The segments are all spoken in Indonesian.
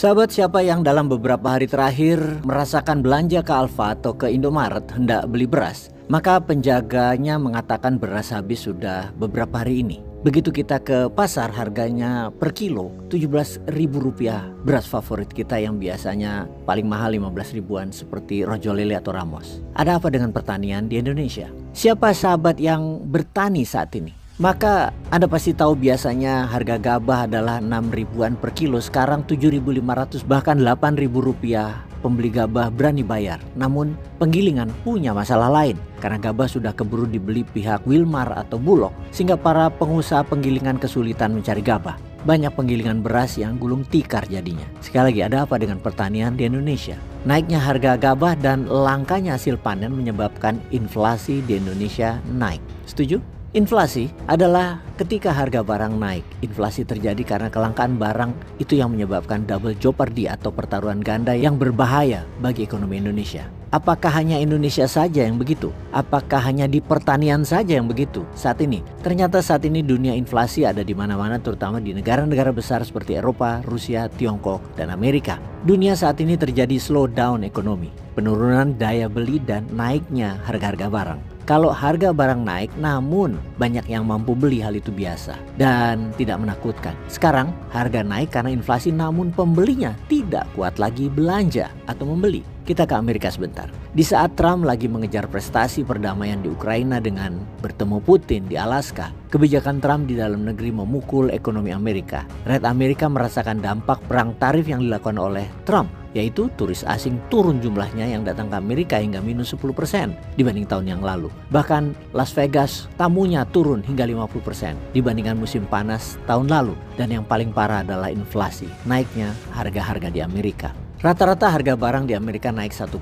Sahabat, siapa yang dalam beberapa hari terakhir merasakan belanja ke Alfa atau ke Indomaret hendak beli beras, maka penjaganya mengatakan beras habis sudah beberapa hari ini. Begitu kita ke pasar, harganya per kilo Rp17.000 beras favorit kita yang biasanya paling mahal 15 ribuan seperti Rojo Lele atau Ramos. Ada apa dengan pertanian di Indonesia? Siapa sahabat yang bertani saat ini? Maka Anda pasti tahu biasanya harga gabah adalah 6 ribuan per kilo, sekarang 7.500 bahkan 8.000 rupiah. Pembeli gabah berani bayar, namun penggilingan punya masalah lain karena gabah sudah keburu dibeli pihak Wilmar atau Bulog sehingga para pengusaha penggilingan kesulitan mencari gabah. Banyak penggilingan beras yang gulung tikar jadinya. Sekali lagi, ada apa dengan pertanian di Indonesia? Naiknya harga gabah dan langkanya hasil panen menyebabkan inflasi di Indonesia naik. Setuju? Inflasi adalah ketika harga barang naik. Inflasi terjadi karena kelangkaan barang, itu yang menyebabkan double jeopardy atau pertaruhan ganda yang berbahaya bagi ekonomi Indonesia. Apakah hanya Indonesia saja yang begitu? Apakah hanya di pertanian saja yang begitu saat ini? Ternyata saat ini dunia inflasi ada di mana-mana, terutama di negara-negara besar seperti Eropa, Rusia, Tiongkok, dan Amerika. Dunia saat ini terjadi slowdown ekonomi, penurunan daya beli dan naiknya harga-harga barang. Kalau harga barang naik namun banyak yang mampu beli, hal itu biasa dan tidak menakutkan. Sekarang harga naik karena inflasi namun pembelinya tidak kuat lagi belanja atau membeli. Kita ke Amerika sebentar. Di saat Trump lagi mengejar prestasi perdamaian di Ukraina dengan bertemu Putin di Alaska, kebijakan Trump di dalam negeri memukul ekonomi Amerika. Rakyat Amerika merasakan dampak perang tarif yang dilakukan oleh Trump, yaitu turis asing turun jumlahnya yang datang ke Amerika hingga minus 10% dibanding tahun yang lalu. Bahkan Las Vegas tamunya turun hingga 50% dibandingkan musim panas tahun lalu. Dan yang paling parah adalah inflasi, naiknya harga-harga di Amerika. Rata-rata harga barang di Amerika naik 1%.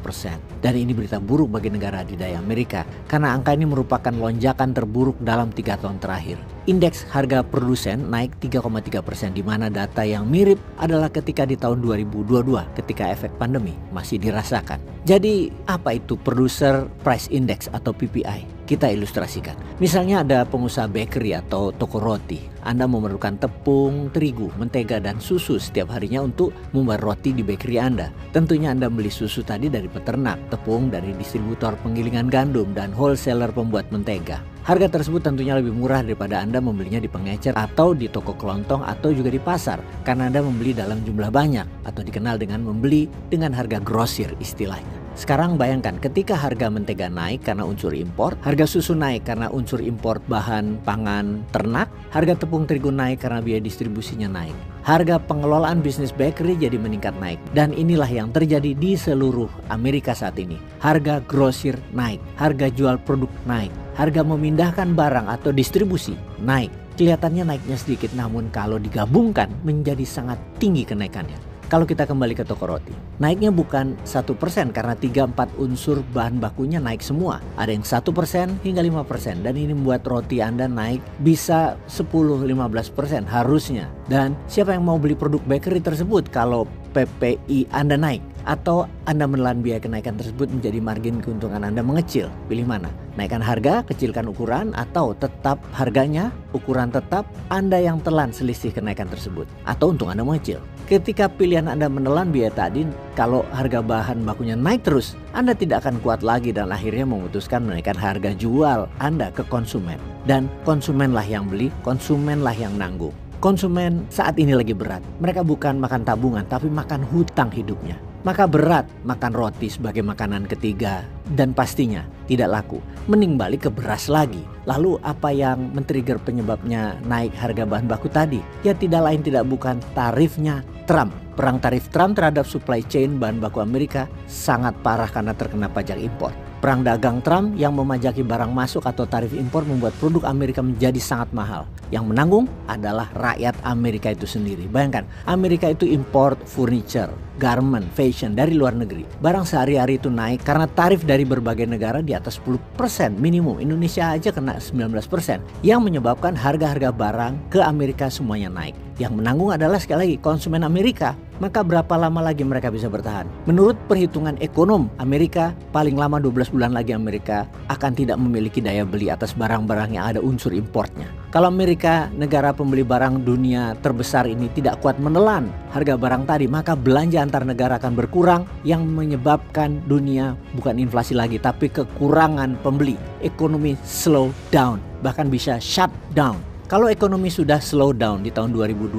Dan ini berita buruk bagi negara adidaya Amerika karena angka ini merupakan lonjakan terburuk dalam 3 tahun terakhir. Indeks harga produsen naik 3,3%, di mana data yang mirip adalah ketika di tahun 2022 ketika efek pandemi masih dirasakan. Jadi apa itu Producer Price Index atau PPI? Kita ilustrasikan. Misalnya ada pengusaha bakery atau toko roti. Anda memerlukan tepung, terigu, mentega, dan susu setiap harinya untuk membuat roti di bakery Anda. Tentunya Anda beli susu tadi dari peternak, tepung dari distributor penggilingan gandum, dan wholesaler pembuat mentega. Harga tersebut tentunya lebih murah daripada Anda membelinya di pengecer atau di toko kelontong atau juga di pasar karena Anda membeli dalam jumlah banyak atau dikenal dengan membeli dengan harga grosir istilahnya. Sekarang bayangkan ketika harga mentega naik karena unsur impor, harga susu naik karena unsur impor bahan pangan ternak, harga tepung terigu naik karena biaya distribusinya naik. Harga pengelolaan bisnis bakery jadi meningkat naik. Dan inilah yang terjadi di seluruh Amerika saat ini. Harga grosir naik, harga jual produk naik, harga memindahkan barang atau distribusi naik. Kelihatannya naiknya sedikit, namun kalau digabungkan menjadi sangat tinggi kenaikannya. Kalau kita kembali ke toko roti, naiknya bukan 1% karena 3-4 unsur bahan bakunya naik semua. Ada yang 1% hingga 5%, dan ini membuat roti Anda naik bisa 10-15% harusnya. Dan siapa yang mau beli produk bakery tersebut kalau PPI Anda naik? Atau Anda menelan biaya kenaikan tersebut menjadi margin keuntungan Anda mengecil? Pilih mana? Naikkan harga, kecilkan ukuran, atau tetap harganya, ukuran tetap, Anda yang telan selisih kenaikan tersebut, atau untung Anda mengecil. Ketika pilihan Anda menelan biaya tadi, kalau harga bahan bakunya naik terus, Anda tidak akan kuat lagi dan akhirnya memutuskan menaikkan harga jual Anda ke konsumen. Dan konsumenlah yang beli, konsumenlah yang nanggung. Konsumen saat ini lagi berat. Mereka bukan makan tabungan, tapi makan hutang hidupnya. Maka berat makan roti sebagai makanan ketiga dan pastinya tidak laku. Mending balik ke beras lagi. Lalu apa yang men-trigger penyebabnya naik harga bahan baku tadi? Ya tidak lain tidak bukan tarifnya Trump. Perang tarif Trump terhadap supply chain bahan baku Amerika sangat parah karena terkena pajak impor. Perang dagang Trump yang memajaki barang masuk atau tarif impor membuat produk Amerika menjadi sangat mahal. Yang menanggung adalah rakyat Amerika itu sendiri. Bayangkan, Amerika itu import furniture, garment, fashion dari luar negeri. Barang sehari-hari itu naik karena tarif dari berbagai negara di atas 10% minimum. Indonesia aja kena 19%. Yang menyebabkan harga-harga barang ke Amerika semuanya naik. Yang menanggung adalah sekali lagi konsumen Amerika. maka berapa lama lagi mereka bisa bertahan? Menurut perhitungan ekonom Amerika, paling lama 12 bulan lagi Amerika akan tidak memiliki daya beli atas barang-barang yang ada unsur importnya. Kalau Amerika, negara pembeli barang dunia terbesar ini, tidak kuat menelan harga barang tadi, maka belanja antar negara akan berkurang yang menyebabkan dunia bukan inflasi lagi tapi kekurangan pembeli. Ekonomi slow down, bahkan bisa shut down. Kalau ekonomi sudah slow down di tahun 2026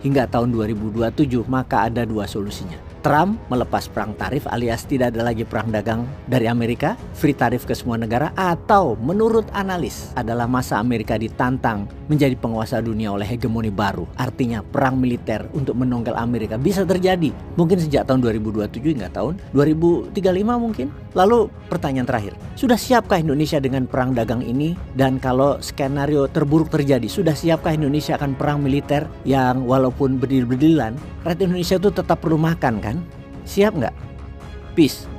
hingga tahun 2027, maka ada dua solusinya. Trump melepas perang tarif alias tidak ada lagi perang dagang dari Amerika, free tarif ke semua negara, atau menurut analis adalah masa Amerika ditantang menjadi penguasa dunia oleh hegemoni baru. Artinya perang militer untuk menonggal Amerika bisa terjadi mungkin sejak tahun 2027 hingga tahun 2035 mungkin. Lalu pertanyaan terakhir, sudah siapkah Indonesia dengan perang dagang ini? Dan kalau skenario terburuk terjadi, sudah siapkah Indonesia akan perang militer yang walaupun berdil-berdilan, rakyat Indonesia itu tetap perlu makan kan? Siap nggak? Peace.